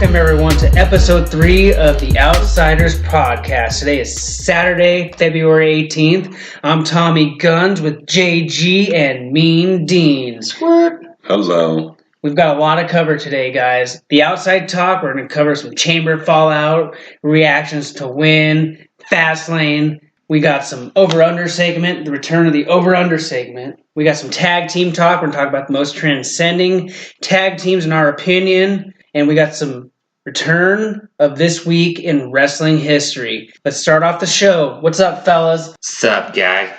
Welcome, everyone, to episode 3 of the Outsiders podcast. Today is Saturday, February 18th. I'm Tommy Guns with JG and Mean Deans. What? Hello. We've got a lot to cover today, guys. The Outside Talk, we're going to cover some Chamber fallout, reactions to Win, Fastlane. We got some over-under segment, the return of the over-under segment. We got some tag team talk. We're going to talk about the most transcending tag teams in our opinion. And we got some return of this week in wrestling history. Let's start off the show. What's up, fellas? What's up, guy?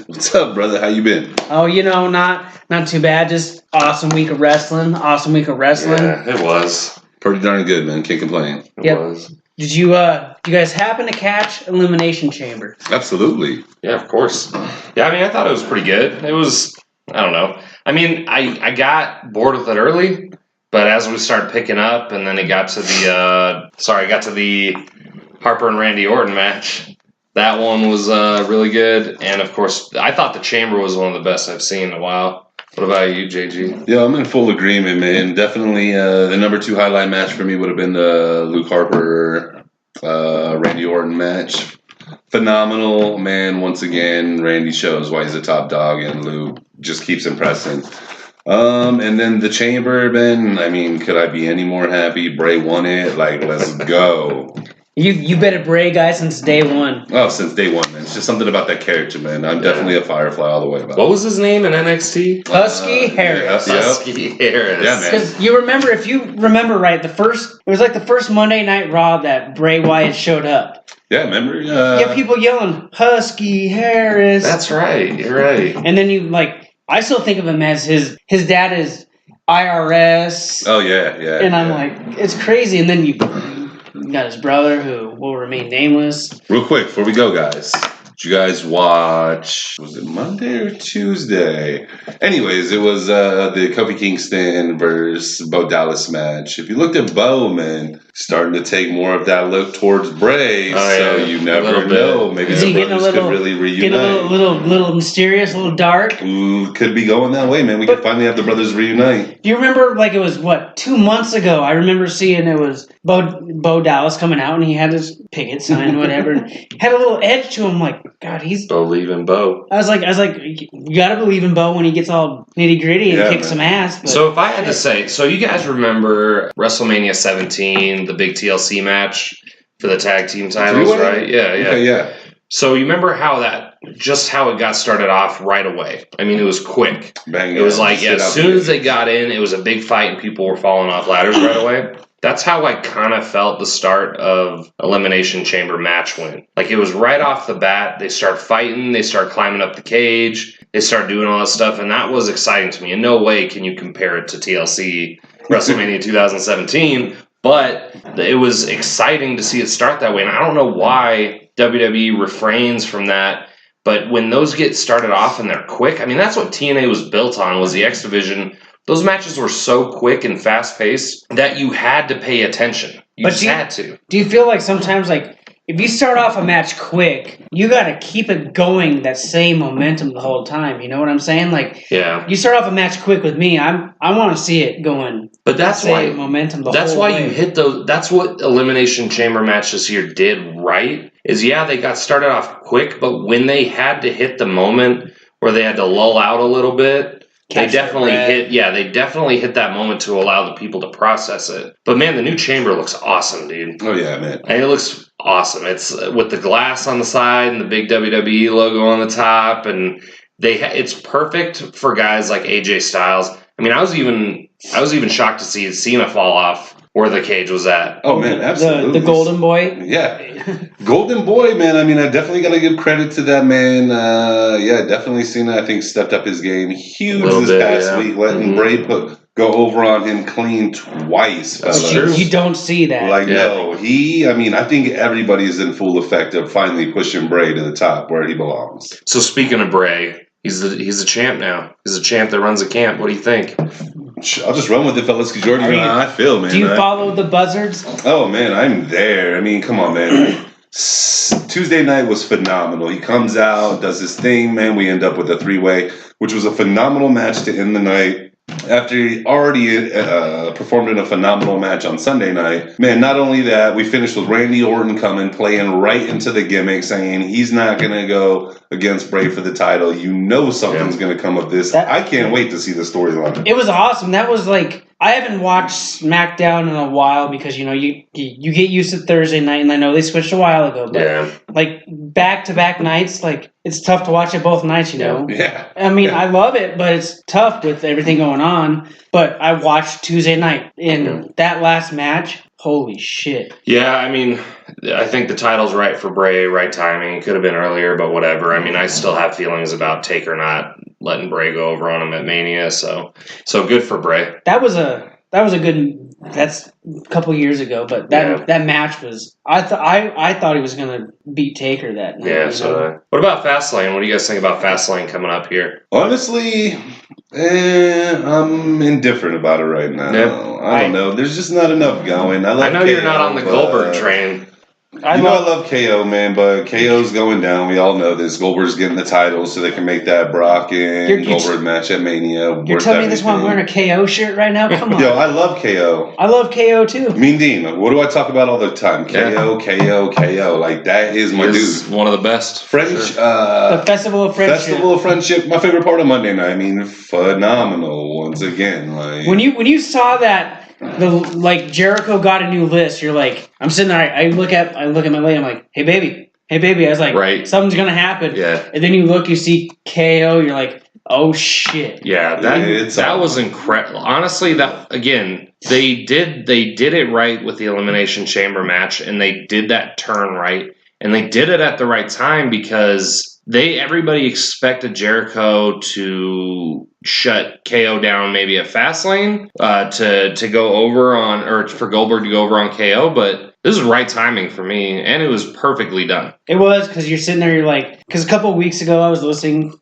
What's up, brother? How you been? Oh, not too bad. Just awesome week of wrestling. Yeah, it was. Pretty darn good, man. Can't complain. It was. Did you guys happen to catch Elimination Chamber? Absolutely. Yeah, of course. Yeah, I mean, I thought it was pretty good. It was, I don't know. I mean, I got bored with it early, but as we started picking up, and then it got to the Harper and Randy Orton match. That one was really good, and of course, I thought the Chamber was one of the best I've seen in a while. What about you, JG? Yeah, I'm in full agreement, man. Definitely the number 2 highlight match for me would have been the Luke Harper, Randy Orton match. Phenomenal, man. Once again, Randy shows why he's a top dog, and Luke just keeps impressing. And then the Chamber, man, I mean, could I be any more happy? Bray won it. Like, let's go. You've been a Bray guy since day one. Oh, since day one, man. It's just something about that character, man. I'm definitely a Firefly all the way about it. What was his name in NXT? Husky Harris. Yeah, Husky Harris. Yeah, man. Because if you remember right, it was like the first Monday Night Raw that Bray Wyatt showed up. Yeah, remember? You have people yelling, Husky Harris. That's right. You're right. And then I still think of him as his dad is IRS. Oh, yeah. And I'm like, it's crazy. And then you got his brother who will remain nameless. Real quick, before we go, guys. Did you guys watch, was it Monday or Tuesday? Anyways, it was the Kofi Kingston versus Bo Dallas match. If you looked at Bo, man, starting to take more of that look towards Bray, so you never know. Maybe the brothers could really reunite. Getting a little mysterious, a little dark. Ooh, could be going that way, man. We could finally have the brothers reunite. Do you remember, it was, 2 months ago, I remember seeing it was Bo Dallas coming out, and he had his picket sign, whatever, and had a little edge to him, like, God, he's... Believe in Bo. I was like, you gotta believe in Bo when he gets all nitty-gritty and kicks some ass. But, so if I had to say, so you guys remember WrestleMania 17, the big TLC match for the tag team titles, right? Yeah. Okay, yeah. So you remember how it got started off right away. I mean, it was quick. Bang, it was like, as soon as they got in, it was a big fight and people were falling off ladders right away. That's how I kind of felt the start of Elimination Chamber match win. Like, it was right off the bat. They start fighting. They start climbing up the cage. They start doing all this stuff, and that was exciting to me. In no way can you compare it to TLC WrestleMania 2017, but it was exciting to see it start that way, and I don't know why WWE refrains from that. But when those get started off and they're quick, I mean, that's what TNA was built on, was the X Division. Those matches were so quick and fast-paced that you had to pay attention. You had to. Do you feel like sometimes, if you start off a match quick, you got to keep it going that same momentum the whole time? You know what I'm saying? You start off a match quick with me, I want to see it going. But that's why momentum. That's why you hit those. That's what Elimination Chamber matches here did right. They got started off quick, but when they had to hit the moment where they had to lull out a little bit. They definitely hit that moment to allow the people to process it. But man, the new Chamber looks awesome, dude. Oh yeah, man. And it looks awesome. It's with the glass on the side and the big WWE logo on the top, and it's perfect for guys like AJ Styles. I mean, I was even shocked to see Cena fall off where the cage was at. Oh man, absolutely. The Golden Boy. Yeah, Golden Boy, man. I mean, I definitely got to give credit to that man. Definitely Cena, I think, stepped up his game huge this past week, letting Bray go over on him clean twice. That's true. You don't see that. No, I think everybody's in full effect of finally pushing Bray to the top where he belongs. So speaking of Bray, he's a champ now. He's a champ that runs a camp. What do you think? I'll just run with it, fellas, because you already know how I feel, man. Do you follow the buzzards? Oh, man, I'm there. I mean, come on, man. Tuesday night was phenomenal. He comes out, does his thing, man. We end up with a 3-way, which was a phenomenal match to end the night. after he already performed in a phenomenal match on Sunday night. Man, not only that, we finished with Randy Orton coming, playing right into the gimmick, saying he's not going to go against Bray for the title. You know something's going to come of this. I can't wait to see the storyline. It was awesome. That was like, I haven't watched SmackDown in a while because, you know, you get used to Thursday night, and I know they switched a while ago, but like back-to-back nights, like it's tough to watch it both nights, you know? Yeah. I mean, I love it, but it's tough with everything going on. But I watched Tuesday night, and that last match, holy shit. Yeah, I mean, I think the title's right for Bray, right timing. It could have been earlier, but whatever. I mean, I still have feelings about Taker not letting Bray go over on him at Mania, so good for Bray. That was a good. That's a couple years ago, but that match was. I thought he was gonna beat Taker that night. Yeah. So what about Fastlane? What do you guys think about Fastlane coming up here? Honestly, I'm indifferent about it right now. Yep. I don't know. There's just not enough going. I know you're not on the Goldberg train. I love KO, man, but KO's going down. We all know this. Goldberg's getting the title so they can make that Brock and Goldberg match at Mania. You're telling me this one I'm wearing a KO shirt right now? Come on. Yo, I love KO. I love KO too. Mean Dean, what do I talk about all the time? KO. Like, that is my dude. One of the best. The Festival of Friendship. My favorite part of Monday night. I mean, phenomenal once again. Like, when you saw that. Jericho got a new list. You're like, I'm sitting there. I look at my lady. I'm like, hey baby. I was like, something's gonna happen. Yeah. And then you look, you see KO. You're like, oh shit. Yeah, that was incredible. Honestly, that again, they did it right with the Elimination Chamber match, and they did that turn right, and they did it at the right time because everybody expected Jericho to shut KO down maybe at Fastlane to go over on, or for Goldberg to go over on KO, but this is right timing for me, and it was perfectly done. It was, because you're sitting there, you're like, because a couple of weeks ago I was listening,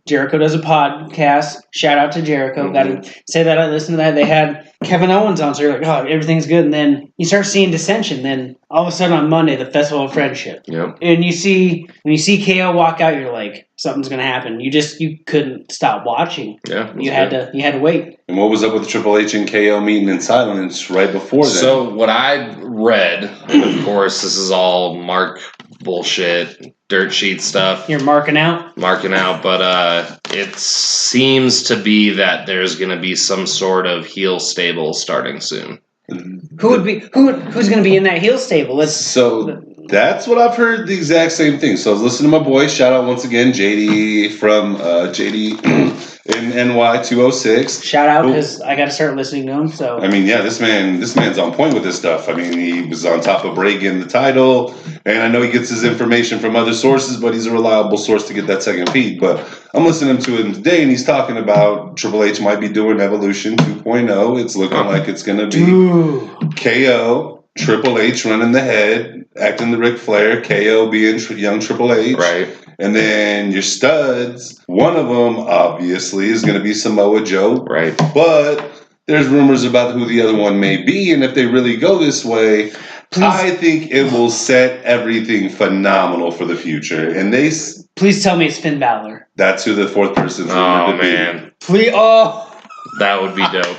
Jericho does a podcast, shout out to Jericho, got to say that I listened to that, they had Kevin Owens on, so you're like, oh, everything's good, and then you start seeing dissension, then all of a sudden on Monday, the Festival of Friendship. Yep. And when you see KO walk out, you're like, something's gonna happen. You couldn't stop watching. Yeah. You had to wait. And what was up with Triple H and KO meeting in silence right before that? So what I read, and of course this is all Mark bullshit, dirt sheet stuff. You're marking out, but it seems to be that there's going to be some sort of heel stable starting soon. Who's going to be in that heel stable? That's what I've heard, the exact same thing. So I was listening to my boy, shout out once again, JD from JD in NY 206. Shout out, because I got to start listening to him. So I mean, yeah, this man's on point with this stuff. I mean, he was on top of Bray getting the title, and I know he gets his information from other sources, but he's a reliable source to get that second feed. But I'm listening to him today, and he's talking about Triple H might be doing Evolution 2.0. It's looking like it's going to be KO, Triple H running the head, acting the Ric Flair, KO being young Triple H. Right. And then your studs, one of them, obviously, is going to be Samoa Joe. Right. But there's rumors about who the other one may be, and if they really go this way, I think it will set everything phenomenal for the future. And please tell me it's Finn Balor. That's who the fourth person's going to be. Oh, man. Please, that would be dope.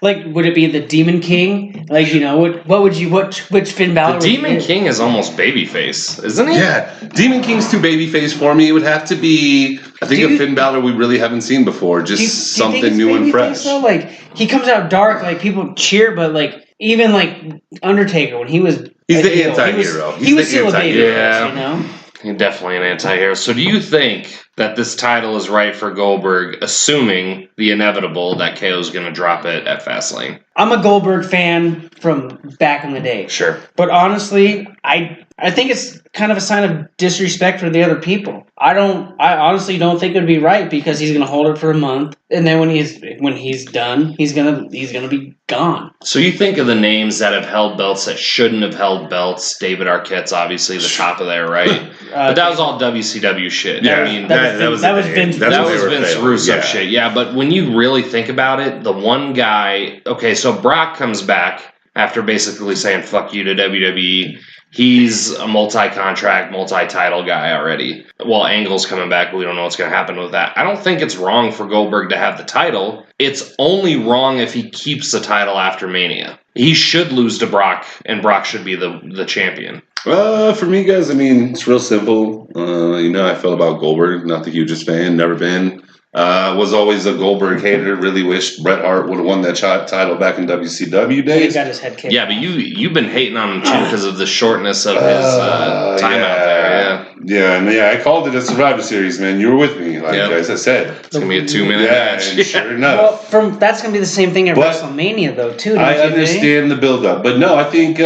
Like, would it be the Demon King? Like, you know, which Finn Balor? The Demon King is almost babyface, isn't he? Yeah, Demon King's too babyface for me. It would have to be, I think, a Finn Balor we really haven't seen before, just something new and fresh. So? Like, he comes out dark, like people cheer, but like even like Undertaker when he was, he's the anti-hero. He was still a babyface, you know. He's definitely an anti-hero. So do you think that this title is right for Goldberg, assuming the inevitable that KO's going to drop it at Fastlane? I'm a Goldberg fan from back in the day. Sure. But honestly, I think it's kind of a sign of disrespect for the other people. I honestly don't think it would be right, because he's going to hold it for a month, and then when he's done, he's going to be gone. So you think of the names that have held belts that shouldn't have held belts. David Arquette's obviously the top of there, right? But that was all WCW shit. Yeah, I mean, that was Vince Russo shit. Yeah, but when you really think about it, the one guy. Okay, so Brock comes back after basically saying "fuck you" to WWE. He's a multi-contract, multi-title guy already. Well, Angle's coming back, but we don't know what's going to happen with that. I don't think it's wrong for Goldberg to have the title. It's only wrong if he keeps the title after Mania. He should lose to Brock, and Brock should be the champion. For me, guys, I mean, it's real simple. I felt about Goldberg, not the hugest fan, never been. Was always a Goldberg hater. Really wished Bret Hart would have won that title back in WCW days. He got his head kicked. Yeah, but you've been hating on him too because of the shortness of his time out there. Yeah, I called it a Survivor Series, man. You were with me, as I said. It's gonna be a 2-minute match. And sure enough. Well, that's gonna be the same thing at WrestleMania, though, too. I understand the build-up, but no, I think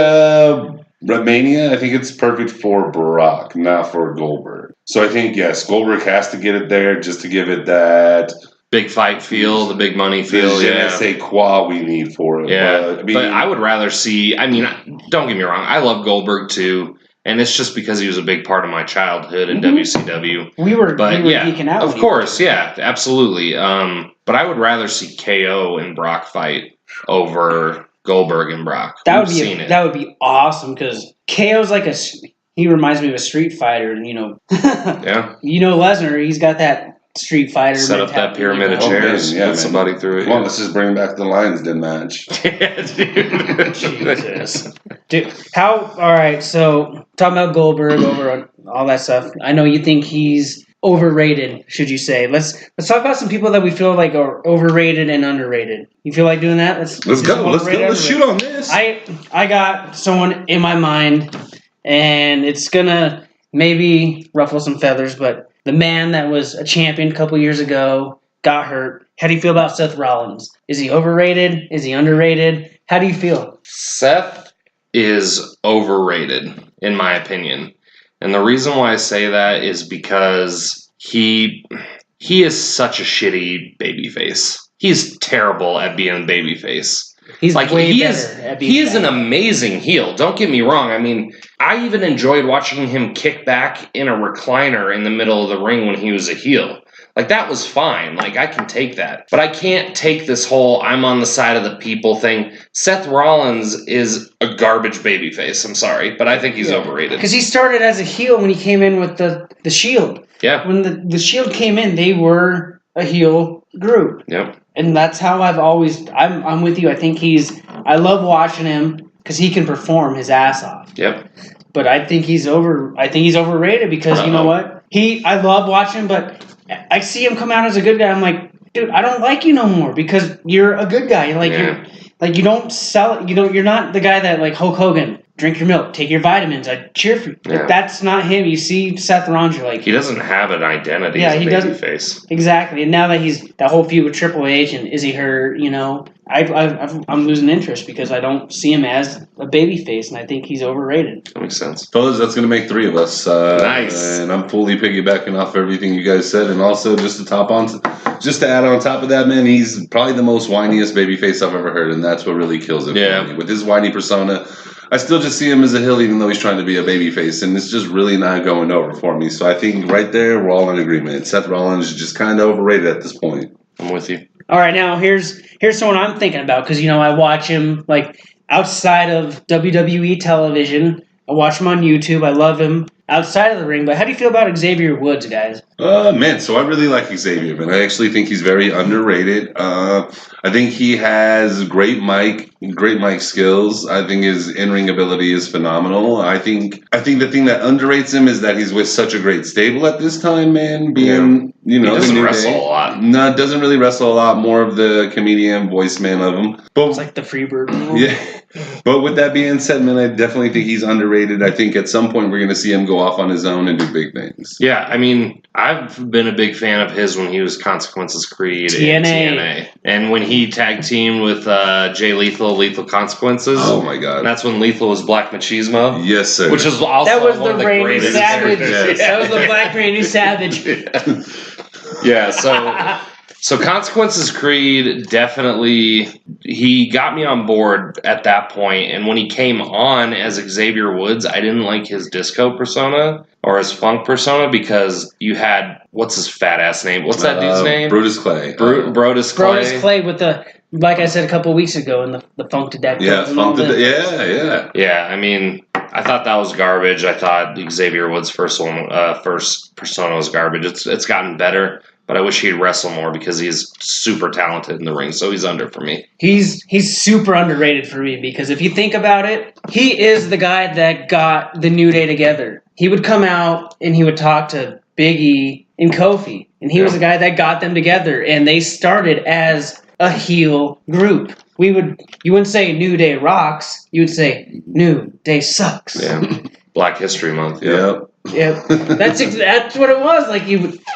Mania, I think it's perfect for Brock, not for Goldberg. So I think, yes, Goldberg has to get it there just to give it that big fight feel, the big money feel. Je ne sais quoi we need for it. Yeah, but I would rather see. I mean, don't get me wrong. I love Goldberg too, and it's just because he was a big part of my childhood in WCW. We were geeking out. Of course, yeah, absolutely. But I would rather see KO and Brock fight over Goldberg and Brock. That would be awesome because KO's like he reminds me of a Street Fighter, and yeah, Lesnar, he's got that Street Fighter. Set up that pyramid of chairs, put somebody through it. Come on, let's just bring back the Lions Den match. Yeah, dude. Jesus, dude. All right, so talking about Goldberg over all that stuff. I know you think he's overrated, should you say? Let's talk about some people that we feel like are overrated and underrated. You feel like doing that? Let's go. Let's shoot on this. I got someone in my mind, and it's gonna maybe ruffle some feathers, but the man that was a champion a couple years ago got hurt. How do you feel about Seth Rollins? Is he overrated? Is he underrated? How do you feel? Seth is overrated, in my opinion. And the reason why I say that is because he is such a shitty babyface. He's terrible at being a babyface. He's like he is an amazing heel. Don't get me wrong. I mean, I even enjoyed watching him kick back in a recliner in the middle of the ring when he was a heel. Like, that was fine. Like, I can take that. But I can't take this whole I'm on the side of the people thing. Seth Rollins is a garbage babyface. I'm sorry, but I think he's overrated. Because he started as a heel when he came in with the Shield. Yeah. When the Shield came in, they were a heel group. Yep. And that's how I'm with you. I love watching him because he can perform his ass off. Yep. But I think he's overrated because you know what? I love watching him, but I see him come out as a good guy. I'm like, dude, I don't like you no more because you're a good guy. You don't sell it. You're not the guy that like Hulk Hogan. Drink your milk, take your vitamins. I cheer for you. Yeah. Like, that's not him. You see Seth Rollins, you're like, he doesn't have an identity as a babyface. Exactly. And now that he's that whole feud with Triple H and Izzy hurt, I'm losing interest because I don't see him as a babyface, and I think he's overrated. That makes sense. Fellas, that's going to make 3 of us. Nice. And I'm fully piggybacking off everything you guys said. And also, just to add on top of that, man, he's probably the most whiniest babyface I've ever heard, and that's what really kills it for me. With his whiny persona, I still just see him as a heel, even though he's trying to be a babyface, and it's just really not going over for me. So I think right there, we're all in agreement. Seth Rollins is just kind of overrated at this point. I'm with you. All right, now here's someone I'm thinking about because I watch him like outside of WWE television. I watch him on YouTube. I love him outside of the ring. But how do you feel about Xavier Woods, guys? Man, so I really like Xavier, man. I actually think he's very underrated. I think he has great mic skills. I think his in-ring ability is phenomenal. I think the thing that underrates him is that he's with such a great stable at this time, man. He doesn't wrestle a lot. No, doesn't really wrestle a lot. More of the comedian voice man of him. But it's like the Freebird. Yeah. But with that being said, man, I definitely think he's underrated. I think at some point we're going to see him go off on his own and do big things. Yeah, I mean, I've been a big fan of his when he was Consequences Creed in TNA. And when he tag teamed with Jay Lethal Consequences. Oh, my God. That's when Lethal was Black Machismo. Yes, sir. Which is also that was one of the Randy greatest Savage. characters. That was the Black Randy Savage. Yeah, so Consequences Creed, definitely, he got me on board at that point. And when he came on as Xavier Woods, I didn't like his disco persona or his funk persona because you had, what's his fat ass name? What's that dude's name? Brutus Clay. Brodus Clay. Brodus Clay with the, like I said a couple of weeks ago, in the Funk to Death. Yeah, Funk to Death. Yeah. Yeah, I mean, I thought that was garbage. I thought Xavier Wood's first persona was garbage. It's gotten better, but I wish he'd wrestle more because he's super talented in the ring. So he's under for me. He's super underrated for me because if you think about it, he is the guy that got the New Day together. He would come out and he would talk to Big E and Kofi, and he was the guy that got them together, and they started as a heel group. You wouldn't say New Day rocks, you would say New Day sucks. Yeah. Black History Month. Yep. Yeah, that's what it was. Like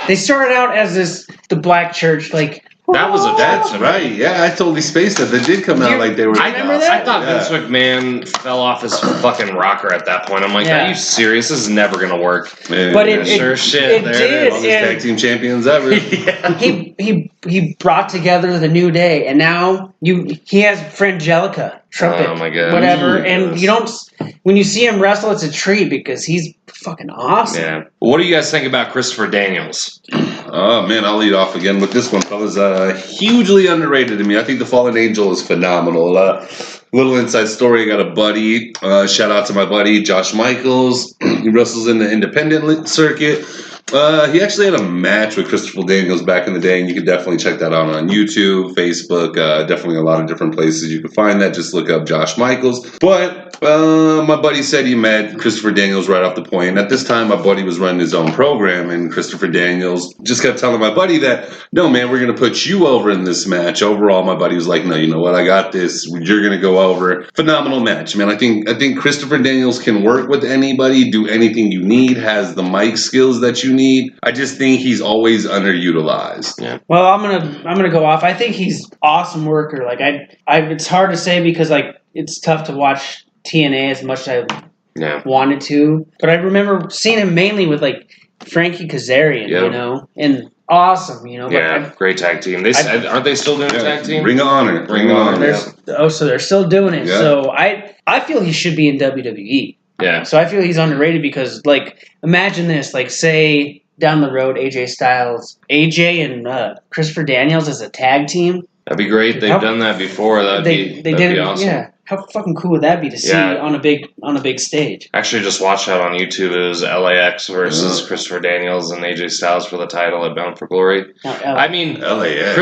they started out as the black church, like That's right. Yeah, I totally spaced it. They did come out like they were. I remember that? I thought Vince McMahon fell off his fucking rocker at that point. I'm like, are you serious? This is never gonna work. Man, but it did. Longest tag team champions ever. He brought together the New Day, and now he has Frangelica, trumpet, oh my God, whatever. And you don't when you see him wrestle, it's a treat because he's fucking awesome. Yeah. What do you guys think about Christopher Daniels? Oh man, I'll lead off again with this one, fellas. Hugely underrated to me. I think the Fallen Angel is phenomenal. Little inside story. I got a buddy. Shout out to my buddy Josh Michaels. He wrestles in the independent circuit. He actually had a match with Christopher Daniels back in the day, and you can definitely check that out on YouTube, Facebook, definitely a lot of different places you can find that. Just look up Josh Michaels. But my buddy said he met Christopher Daniels right off the point. And at this time, my buddy was running his own program, and Christopher Daniels just kept telling my buddy that, no, man, we're going to put you over in this match. Overall, my buddy was like, no, you know what? I got this. You're going to go over. Phenomenal match, man. I think Christopher Daniels can work with anybody, do anything you need, has the mic skills that you need. I just think he's always underutilized. Yeah. Well, I'm gonna go off. I think he's awesome worker. Like it's hard to say because like it's tough to watch TNA as much as I wanted to. But I remember seeing him mainly with like Frankie Kazarian, you know, and awesome, you know. Yeah, great tag team. Aren't they still doing a tag team? Ring of Honor. So they're still doing it. Yeah. So I feel he should be in WWE. Yeah. So I feel he's underrated because, like, imagine this. Like, say, down the road, AJ and Christopher Daniels as a tag team. That'd be great. They've done that before. That'd be awesome. Yeah. How fucking cool would that be to see on a big stage? Actually, just watched that on YouTube. It was LAX versus Christopher Daniels and AJ Styles for the title at Bound for Glory. I mean, LAX.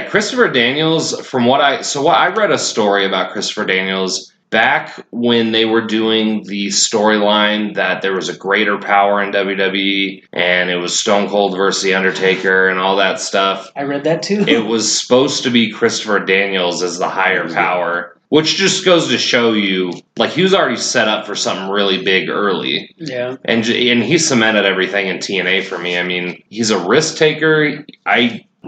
Christopher Daniels. From what I read a story about Christopher Daniels. Back when they were doing the storyline that there was a greater power in WWE and it was Stone Cold versus The Undertaker and all that stuff. I read that too. It was supposed to be Christopher Daniels as the higher power, which just goes to show you, like, he was already set up for something really big early. Yeah. And he cemented everything in TNA for me. I mean, he's a risk taker.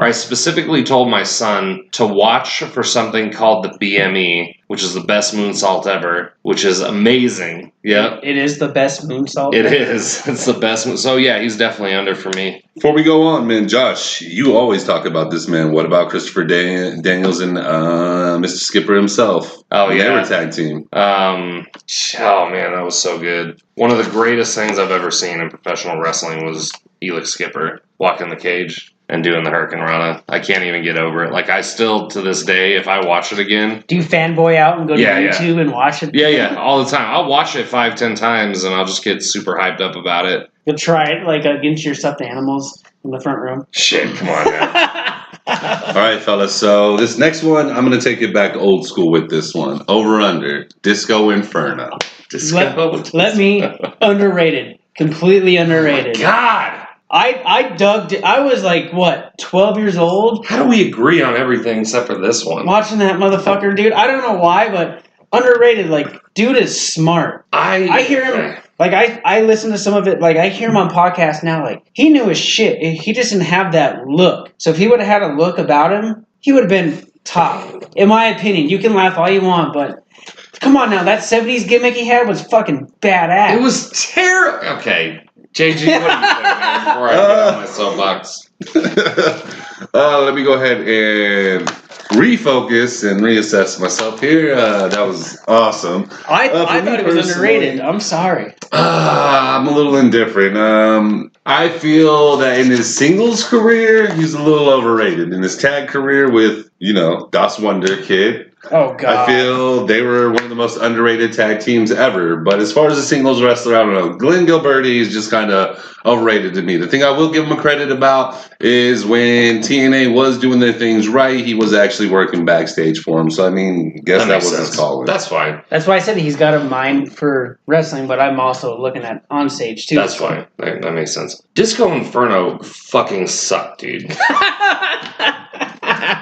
I specifically told my son to watch for something called the BME, which is the best moonsault ever, which is amazing. Yeah. It is the best moonsault ever. It is. It's the best. So, yeah, he's definitely under for me. Before we go on, man, Josh, you always talk about this, man. What about Christopher Daniels and Mr. Skipper himself? Oh, yeah. They were tag team. Oh, man, that was so good. One of the greatest things I've ever seen in professional wrestling was Helix Skipper walking the cage and doing the Hurricane Rana. I can't even get over it. Like, I still, to this day, if I watch it again... Do you fanboy out and go to YouTube and watch it? Yeah, all the time. I'll watch it 5-10 times, and I'll just get super hyped up about it. You'll try it, like, against your stuffed animals in the front room? Shit, come on, man. All right, fellas. So this next one, I'm going to take it back old school with this one. Over under. Disco Inferno. Let me... Underrated. Completely underrated. Oh, God! I dug it. I was like, what, 12 years old? How do we agree on everything except for this one? Watching that motherfucker, dude. I don't know why, but underrated. Like, dude is smart. I hear him. Like, I listen to some of it. Like, I hear him on podcasts now. Like, he knew his shit. He just didn't have that look. So if he would have had a look about him, he would have been top. In my opinion. You can laugh all you want, but... Come on now. That 70s gimmick he had was fucking badass. It was terrible. Okay. JG, what do you think, man, before I get on my soapbox? Let me go ahead and refocus and reassess myself here. That was awesome. I thought it was underrated. I'm sorry. I'm a little indifferent. I feel that in his singles career, he's a little overrated. In his tag career with, Das Wonder Kid, Oh God. I feel they were one of the most underrated tag teams ever. But as far as a singles wrestler, I don't know. Glenn Gilberti is just kind of overrated to me. The thing I will give him a credit about is when TNA was doing their things right, he was actually working backstage for him. So I mean, guess that was his calling. That's fine. That's why I said he's got a mind for wrestling, but I'm also looking at on stage too. That's fine. That makes sense. Disco Inferno fucking sucked, dude.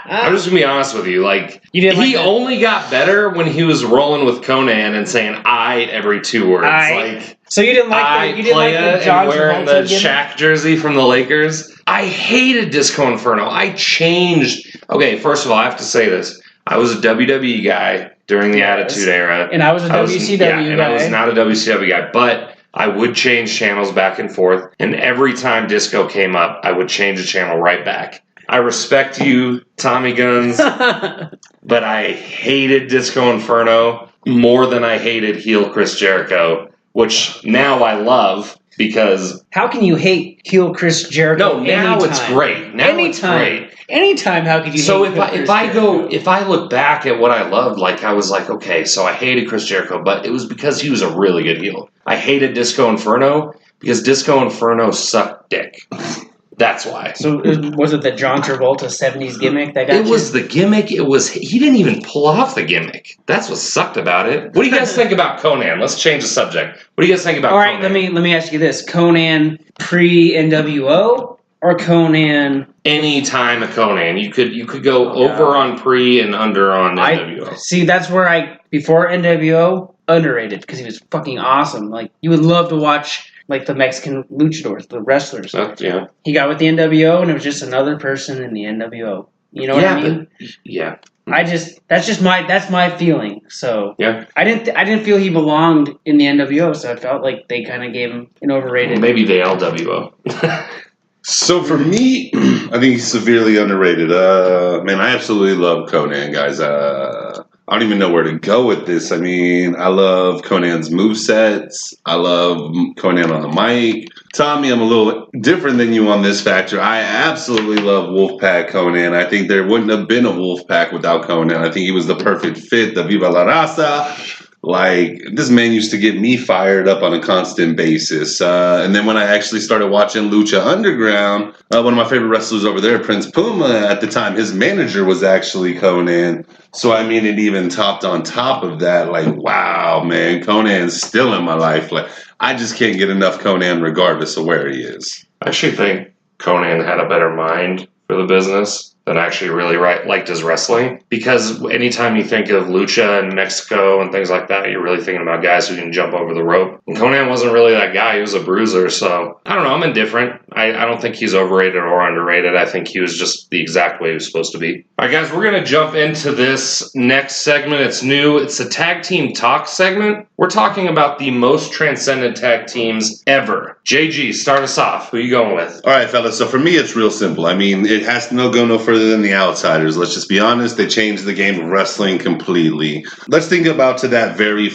I'm just gonna be honest with you. Like, he only got better when he was rolling with Conan and saying "I" every 2 words. So you didn't like the John wearing Travolta the Shaq jersey from the Lakers. I hated Disco Inferno. I changed. Okay, first of all, I have to say this. I was a WWE guy during the Attitude Era, and I was a WCW guy. And I was not a WCW guy, but I would change channels back and forth. And every time Disco came up, I would change the channel right back. I respect you, Tommy Guns, but I hated Disco Inferno more than I hated heel Chris Jericho, which now I love because... How can you hate heel Chris Jericho? No, now it's great. It's great. Anytime, how could you hate heel Chris Jericho? If I look back at what I loved, like I was like, okay, so I hated Chris Jericho, but it was because he was a really good heel. I hated Disco Inferno because Disco Inferno sucked dick. That's why. So was it the John Travolta 70s gimmick that got It was the gimmick. He didn't even pull off the gimmick. That's what sucked about it. What do you guys think about Conan? Let's change the subject. What do you guys think about Conan? All right, let me ask you this. Conan pre-NWO or Conan... Any time of Conan. You could go over on pre and under on NWO. See, that's where before NWO, underrated because he was fucking awesome. Like, you would love to watch... Like the Mexican luchadors, the wrestlers. Yeah. He got with the NWO, and it was just another person in the NWO. You know what I mean? Yeah. That's my feeling. So yeah, I didn't feel he belonged in the NWO. So I felt like they kind of gave him an overrated. Maybe the LWO. So for me, I think he's severely underrated. Man, I absolutely love Conan, guys. I don't even know where to go with this. I mean, I love Conan's movesets. I love Conan on the mic. Tommy, I'm a little different than you on this factor. I absolutely love Wolfpack Conan. I think there wouldn't have been a Wolfpack without Conan. I think he was the perfect fit, the Viva la Raza. Like, this man used to get me fired up on a constant basis. And then when I actually started watching Lucha Underground, one of my favorite wrestlers over there, Prince Puma, at the time, his manager was actually Conan. So, I mean, it even topped on top of that. Like, wow, man, Conan's still in my life. Like, I just can't get enough Conan regardless of where he is. I actually think Conan had a better mind for the business than actually really liked his wrestling. Because anytime you think of lucha in Mexico and things like that, you're really thinking about guys who can jump over the rope. And Conan wasn't really that guy. He was a bruiser. So, I don't know. I'm indifferent. I don't think he's overrated or underrated. I think he was just the exact way he was supposed to be. All right, guys, we're going to jump into this next segment. It's new. It's a tag team talk segment. We're talking about the most transcendent tag teams ever. JG, start us off. Who are you going with? All right, fellas. So for me, it's real simple. I mean, it has to go no further than the Outsiders. Let's just be honest. They changed the game of wrestling completely. Let's think about the very,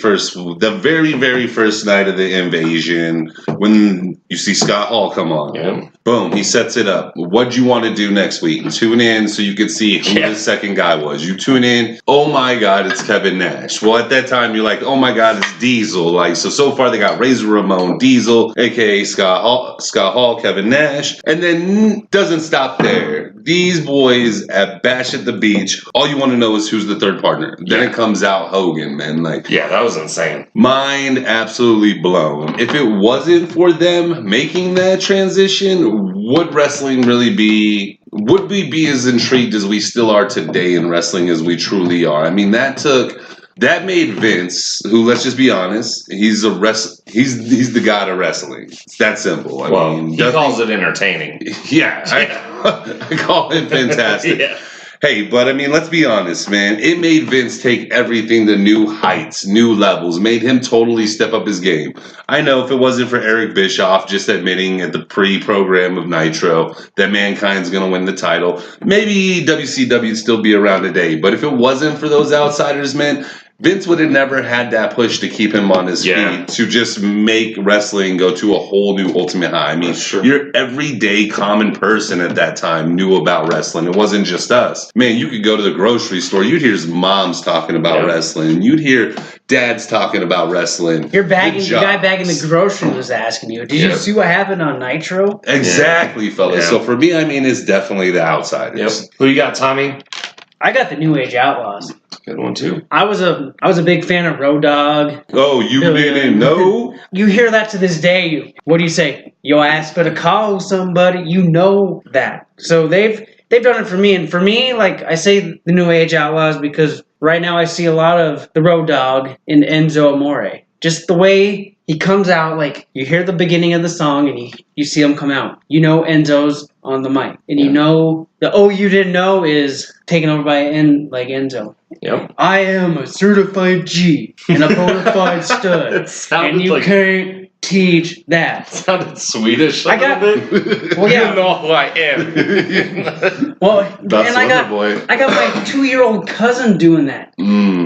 very first night of the invasion when you see Scott Hall come on. Yeah. Boom. He sets it up. What'd you want to do next week? Tune in so you could see who the second guy was. You tune in. Oh my God, it's Kevin Nash. Well, at that time, you're like, oh my God, it's Diesel. Like, so far they got Razor Ramon, Diesel, aka Scott Hall, Kevin Nash, and then doesn't stop there. These boys at Bash at the Beach, all you want to know is who's the third partner. Then it comes out Hogan, man. Like, yeah, that was insane. Mind absolutely blown. If it wasn't for them making that transition, would wrestling really be? Would we be as intrigued as we still are today in wrestling as we truly are? I mean, that made Vince, who, let's just be honest, he's the god of wrestling. It's that simple. I mean, he calls it entertaining. Yeah, I call it fantastic. Yeah. Hey, but I mean, let's be honest, man. It made Vince take everything to new heights, new levels, made him totally step up his game. I know if it wasn't for Eric Bischoff just admitting at the pre-program of Nitro that Mankind's going to win the title, maybe WCW would still be around today. But if it wasn't for those Outsiders, man, Vince would have never had that push to keep him on his feet to just make wrestling go to a whole new ultimate high. I mean, your everyday common person at that time knew about wrestling. It wasn't just us. Man, you could go to the grocery store. You'd hear moms talking about wrestling. You'd hear dads talking about wrestling. The guy bagging the groceries was asking you, did you see what happened on Nitro? Exactly, fellas. So for me, I mean, it's definitely the Outsiders. Who you got, Tommy? I got the New Age Outlaws. Good one too. I was a big fan of Road Dogg. Oh, you didn't know? You hear that to this day. What do you say? Yo ass better call somebody. You know that. So they've done it for me. And for me, like I say the New Age Outlaws because right now I see a lot of the Road Dogg in Enzo Amore. Just the way he comes out, like you hear the beginning of the song and you see him come out. You know Enzo's on the mic. And you know the you didn't know is taken over by Enzo. Yep. I am a certified G and a bona fide stud. And you can't teach that. Sounded Swedish I got bit. Well, you know who I am. I got my 2-year-old cousin doing that.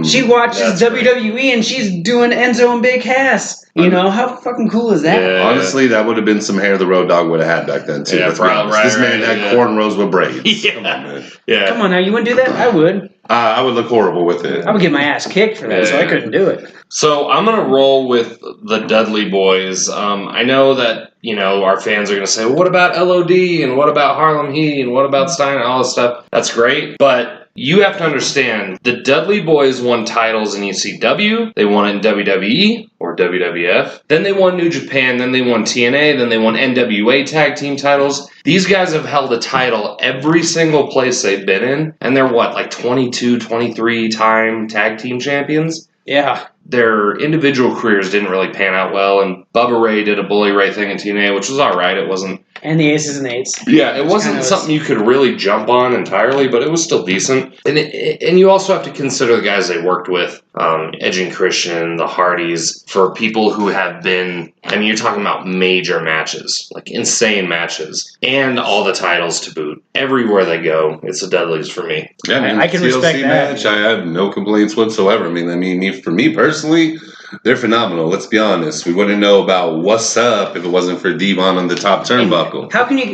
She watches WWE and she's doing Enzo and Big Cass. You know, how fucking cool is that? Yeah. Honestly, that would have been some hair the Road Dogg would have had back then, too. Yeah, probably. This man had cornrows with braids. Come on, man. Come on now, you wouldn't do that? I would. I would look horrible with it. I would get my ass kicked for that, so I couldn't do it. So I'm going to roll with the Dudley Boys. I know that, our fans are going to say, well, what about LOD and what about Harlem Heat and what about Stein and all this stuff? That's great, but you have to understand, the Dudley Boys won titles in ECW, they won it in WWE or WWF, then they won New Japan, then they won TNA, then they won NWA tag team titles. These guys have held a title every single place they've been in, and they're 22, 23-time tag team champions? Yeah. Their individual careers didn't really pan out well, and Bubba Ray did a Bully Ray thing in TNA, which was alright. It wasn't... And the Aces and Eights. Yeah, it wasn't something you could really jump on entirely, but it was still decent. And you also have to consider the guys they worked with, Edge and Christian, the Hardys, for people who have been... I mean, you're talking about major matches, like insane matches, and all the titles to boot. Everywhere they go, it's the Dudleys for me. Yeah, man, I can TLC respect that. match, I have no complaints whatsoever. I mean, for me personally, they're phenomenal. Let's be honest. We wouldn't know about what's up if it wasn't for Devon on the top turnbuckle. How can you,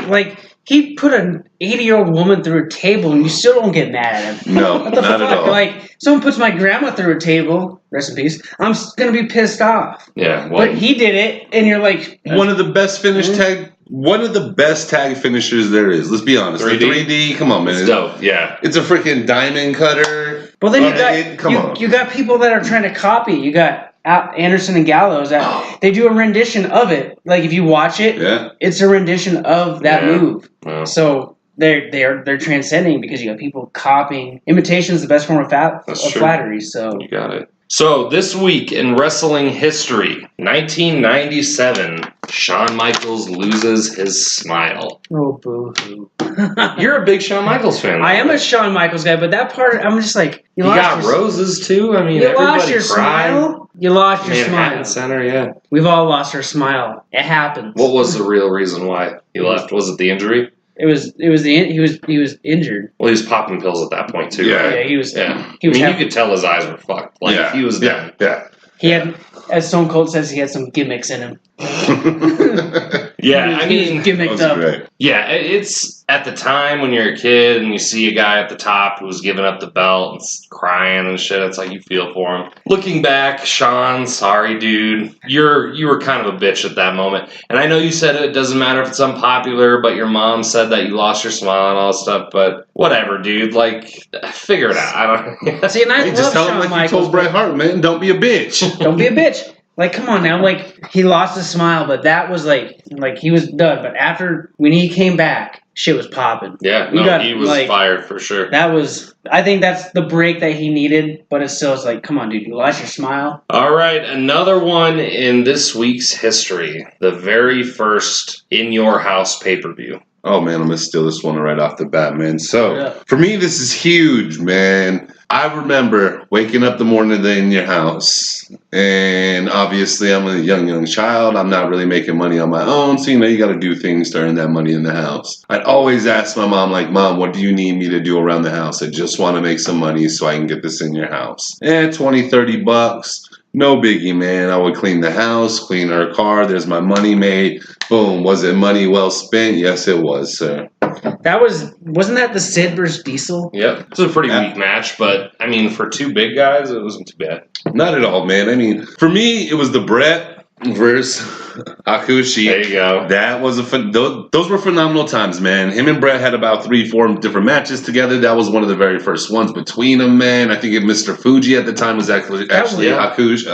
he put an 80-year-old woman through a table and you still don't get mad at him? No, what the not fuck? at all. Someone puts my grandma through a table, rest in peace, I'm going to be pissed off. Yeah, well, but he did it, and you're like... One of the best tag finishers there is. Let's be honest. 3D? The 3D, come on, man. It's dope, yeah. It's a freaking diamond cutter. Well, then you got people that are trying to copy. You got Anderson and Gallows. They do a rendition of it. Like, if you watch it, it's a rendition of that move. Yeah. So... They're transcending because you got people copying. Imitation is the best form of flattery. So you got it. So this week in wrestling history, 1997, Shawn Michaels loses his smile. Oh, boo-hoo. You're a big Shawn Michaels fan. I am a Shawn Michaels guy, but that part, I'm just like... You got roses, too? I mean, you everybody lost your cried. Smile? You lost your Manhattan smile. Center, yeah. We've all lost our smile. It happens. What was the real reason why he left? Was it the injury? He was injured. Well, he was popping pills at that point too. Yeah, right? Yeah, he was. Yeah, he was. you could tell his eyes were fucked. He was done. Yeah. He had, as Stone Cold says, he had some gimmicks in him. Yeah, I he was gimmicked up. Great. Yeah, it's at the time when you're a kid and you see a guy at the top who's giving up the belt and crying and shit. It's like you feel for him. Looking back, Sean, sorry, dude, you were kind of a bitch at that moment. And I know you said it doesn't matter if it's unpopular, but your mom said that you lost your smile and all that stuff. But whatever, dude. Figure it out. I don't. See, and I love Just tell Shawn him like Michaels, you told Bret Hart, man. Don't be a bitch. Don't be a bitch. Come on now. He lost his smile, but that was like he was done. But when he came back, shit was popping. Yeah, he was fired for sure. I think that's the break that he needed, but it still is come on, dude, you lost your smile. All right, another one in this week's history. The very first In Your House pay-per-view. Oh man, I'm gonna steal this one right off the bat, man. So Yeah. for me, this is huge, man. I remember waking up the morning in your house, and obviously I'm a young child. I'm not really making money on my own, so you got to do things to earn that money in the house. I'd always ask my mom, like, Mom, what do you need me to do around the house? I just want to make some money so I can get this in your house. 20, 30 bucks. No biggie, man. I would clean the house, clean her car. There's my money made. Boom. Was it money well spent? Yes, it was, sir. Wasn't that the Sid versus Diesel? Yep. It was a pretty weak match, but I mean, for two big guys, it wasn't too bad. Not at all, man. I mean, for me, it was the Brett versus Hakushi. There you go. That was those were phenomenal times, man. Him and Brett had about 3-4 different matches together. That was one of the very first ones between them, man. I think Mr. Fuji at the time was actually Hakushi.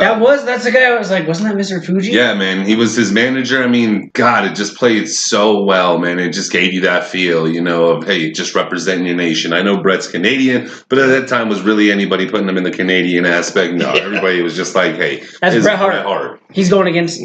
That's the guy I was like, wasn't that Mr. Fuji? Yeah, man. He was his manager. I mean, God, it just played so well, man. It just gave you that feel, of, hey, just representing your nation. I know Brett's Canadian, but at that time was really anybody putting him in the Canadian aspect? No, everybody was just like, hey, that's Bret Hart. He's going against...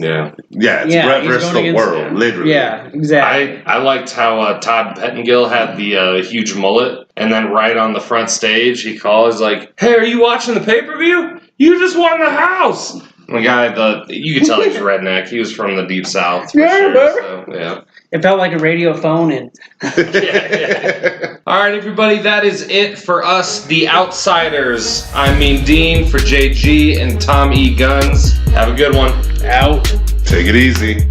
Yeah, it's Brett versus the world, literally. Yeah, exactly. I liked how Todd Pettengill had the huge mullet, and then right on the front stage, he calls like, "Hey, are you watching the pay-per-view? You just won the house!" The guy, you could tell he was redneck. He was from the deep south. For sure, so, yeah. It felt like a radio phone. And yeah. All right, everybody, that is it for us, the Outsiders. I'm Mean Dean for JG and Tom E. Guns. Have a good one. Out. Take it easy.